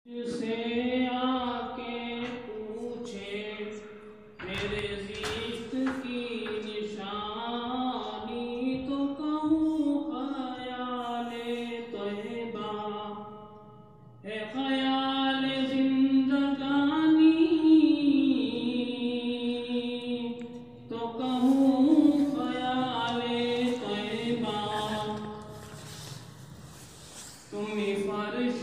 से आके पूछे मेरे ज़िस्त की निशानी, तो कहूँ ख़याले तैयबा है, ख़याले ज़िंदगानी, तो कहूँ ख़याले तैयबा। तुम फर्श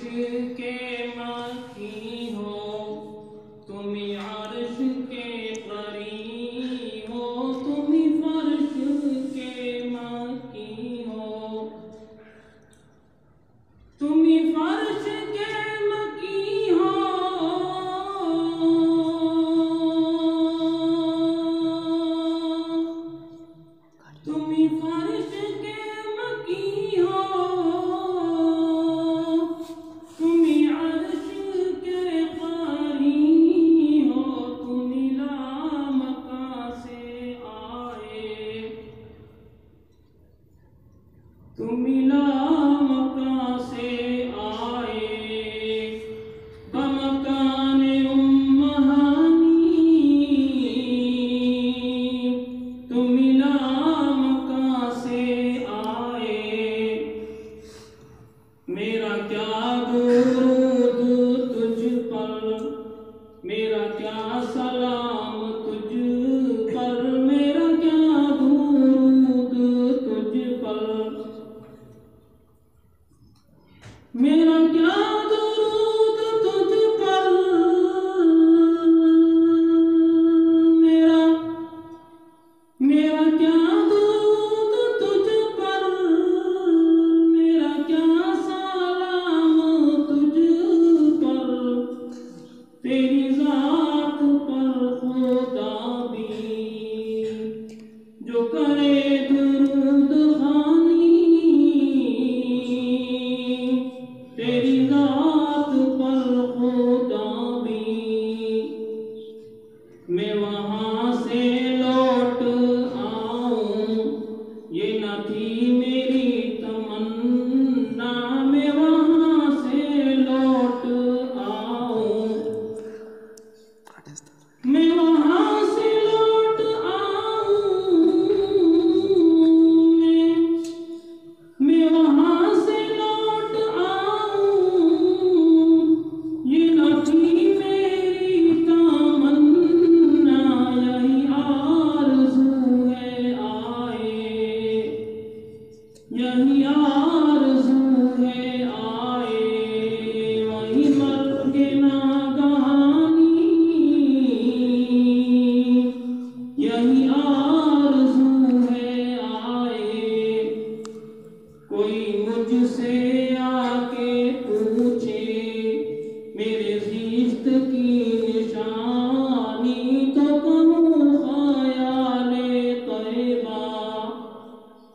के मखी हो, तुम अर्श के परी हो, तुम फर्श के मखी हो, तुम फर्श के मखी हो, तुम फर्श के मखी हो, तुम ला मका से आए, बमकान उम्महानी, तुम ला मका से आए। मेरा क्या दुरूद तुझ पर, मेरा क्या सलाम तुझ पर, मेरा क्या दुरूद तुझ पर, मेरा क्या दुरूद तुझ पर, मेरा क्या दुरूद तुझ पर, मेरा क्या सलाम तुझ पर, तेरी ज़ात पर खुदा भी जो करे दुरूद खानी, तेरी ज़ात पर खुदा भी। मैं वहाँ से लौट आऊं, ये न थी मेरी तमन्ना, मैं वहाँ से लौट आऊं, मैं वहाँ से लौट आऊं, मैं वहाँ से लौट आऊं, ये न थी मेरी तमन्ना, यही आरज़ू है आए, यही आरज़ू है आए, वही मर के नागहानी, यही आरज़ू है आए। कोई मुझसे आके पूछे मेरे ज़िस्त की निशानी, तो कहूँ ख़याले तैयबा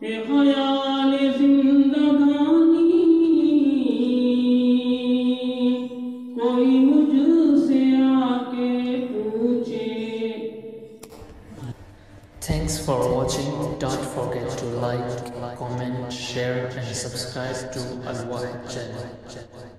है, ख़याले ज़िंदगानी। कोई मुझसे आके पूछे। Thanks for watching. Don't forget to like, comment, share and subscribe to Al Wahid channel.